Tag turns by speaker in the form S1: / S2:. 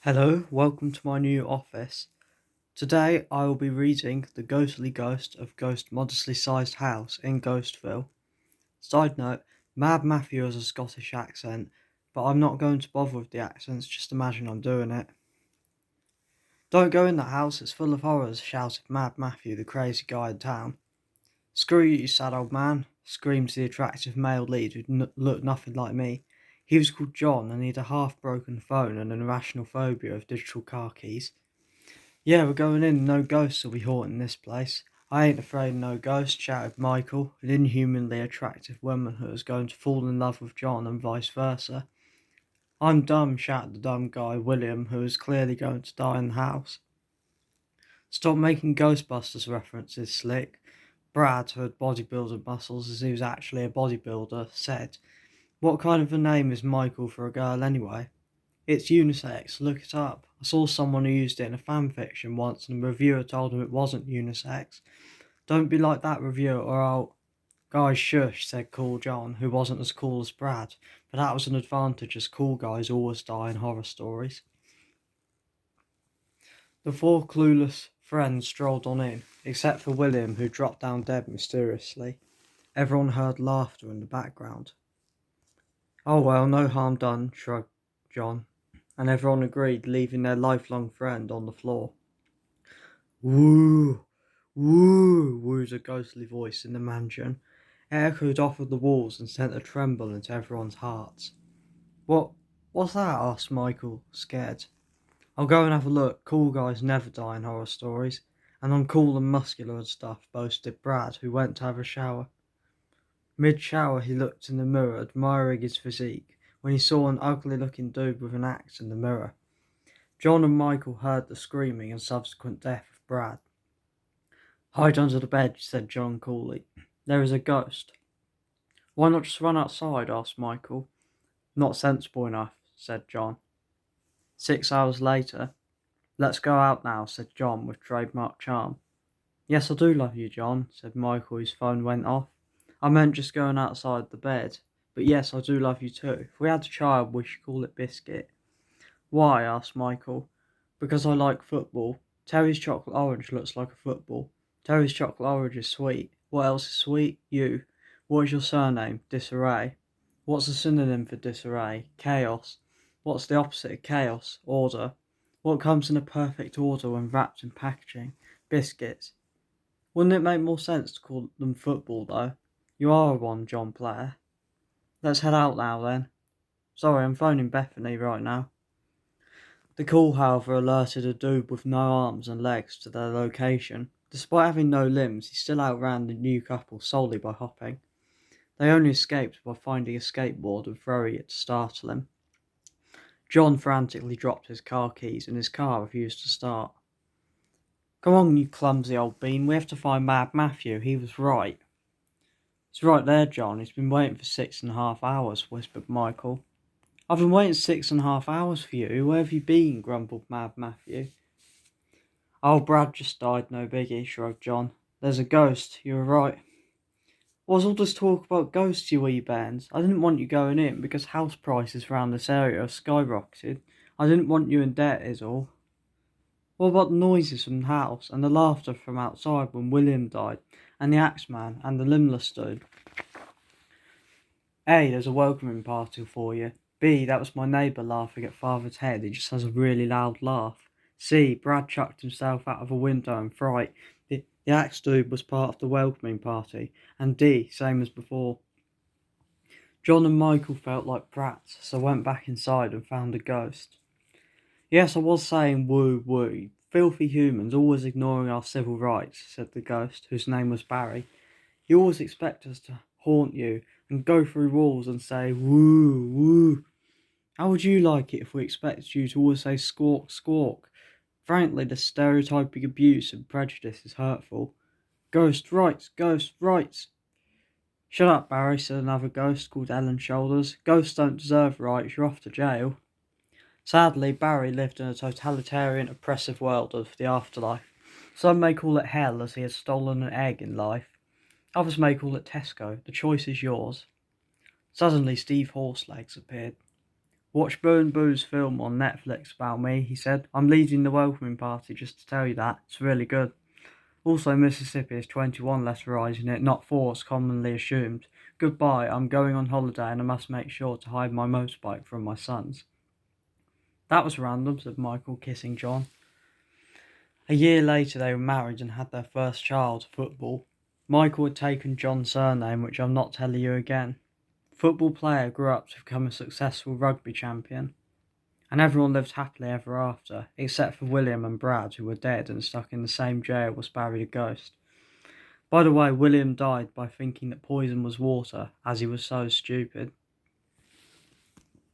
S1: Hello, welcome to my new office. Today I will be reading The Ghostly Ghost of Ghost Modestly Sized House in Ghostville. Side note, Mad Matthew has a Scottish accent, but I'm not going to bother with the accents, just imagine I'm doing it. Don't go in that house, it's full of horrors, shouted Mad Matthew, the crazy guy in town. Screw you, you sad old man, screamed the attractive male lead who looked nothing like me. He was called John and he had a half-broken phone and an irrational phobia of digital car keys. Yeah, we're going in. No ghosts will be haunting this place. I ain't afraid of no ghosts, shouted Michael, an inhumanly attractive woman who was going to fall in love with John and vice versa. I'm dumb, shouted the dumb guy, William, who was clearly going to die in the house. Stop making Ghostbusters references, Slick. Brad, who had bodybuilder muscles as he was actually a bodybuilder, said, What kind of a name is Michael for a girl anyway? It's unisex, look it up. I saw someone who used it in a fanfiction once and the reviewer told him it wasn't unisex. Don't be like that reviewer or I'll... Guys, shush, said Cool John, who wasn't as cool as Brad, but that was an advantage as cool guys always die in horror stories. The four clueless friends strolled on in, except for William, who dropped down dead mysteriously. Everyone heard laughter in the background. Oh well, no harm done, shrugged John, and everyone agreed, leaving their lifelong friend on the floor. Woo! Woo! Wooed a ghostly voice in the mansion. It echoed off of the walls and sent a tremble into everyone's hearts. What's that? Asked Michael, scared. I'll go and have a look. Cool guys never die in horror stories. And I'm cool and muscular and stuff, boasted Brad, who went to have a shower. Mid-shower he looked in the mirror, admiring his physique, when he saw an ugly-looking dude with an axe in the mirror. John and Michael heard the screaming and subsequent death of Brad. Hide under the bed, said John coolly. There is a ghost. Why not just run outside? Asked Michael. Not sensible enough, said John. 6 hours later. Let's go out now, said John with trademark charm. Yes, I do love you, John, said Michael, whose phone went off. I meant just going outside the bed. But yes, I do love you too. If we had a child, we should call it Biscuit. Why? Asked Michael. Because I like football. Terry's chocolate orange looks like a football. Terry's chocolate orange is sweet. What else is sweet? You. What is your surname? Disarray. What's a synonym for disarray? Chaos. What's the opposite of chaos? Order. What comes in a perfect order when wrapped in packaging? Biscuits. Wouldn't it make more sense to call them football, though? You are one, John Player. Let's head out now, then. Sorry, I'm phoning Bethany right now. The call, however, alerted a dude with no arms and legs to their location. Despite having no limbs, he still outran the new couple solely by hopping. They only escaped by finding a skateboard and throwing it to startle him. John frantically dropped his car keys and his car refused to start. Come on, you clumsy old bean, we have to find Mad Matthew, he was right. He's right there, John, he's been waiting for 6.5 hours, whispered Michael. I've been waiting 6.5 hours for you, where have you been? Grumbled Mad Matthew. Oh, Brad just died, no biggie, shrugged John. There's a ghost, you were right. What's all this talk about ghosts, you wee bairns? I didn't want you going in because house prices around this area have skyrocketed. I didn't want you in debt, is all. What about the noises from the house and the laughter from outside when William died, and the Axeman and the limbless dude? A, there's a welcoming party for you. B, that was my neighbour laughing at Father's head. He just has a really loud laugh. C, Brad chucked himself out of a window in fright. The axe dude was part of the welcoming party. And D, same as before. John and Michael felt like brats, so went back inside and found a ghost. Yes, I was saying woo woo. Filthy humans always ignoring our civil rights, said the ghost, whose name was Barry. You always expect us to haunt you and go through walls and say woo woo. How would you like it if we expected you to always say squawk squawk? Frankly, the stereotyping abuse and prejudice is hurtful. Ghost rights, ghost rights. Shut up, Barry, said another ghost called Ellen Shoulders. Ghosts don't deserve rights, you're off to jail. Sadly, Barry lived in a totalitarian, oppressive world of the afterlife. Some may call it hell as he has stolen an egg in life. Others may call it Tesco. The choice is yours. Suddenly, Steve Horselegs appeared. Watch Boo and Boo's film on Netflix about me, he said. I'm leading the welcoming party, just to tell you that. It's really good. Also, Mississippi is 21 letter I's in it, not 4 as commonly assumed. Goodbye, I'm going on holiday and I must make sure to hide my motorbike from my sons. That was random, said Michael, kissing John. A year later, they were married and had their first child, Football. Michael had taken John's surname, which I'm not telling you again. Football player grew up to become a successful rugby champion, and everyone lived happily ever after, except for William and Brad, who were dead and stuck in the same jail as Barry the Ghost. By the way, William died by thinking that poison was water, as he was so stupid.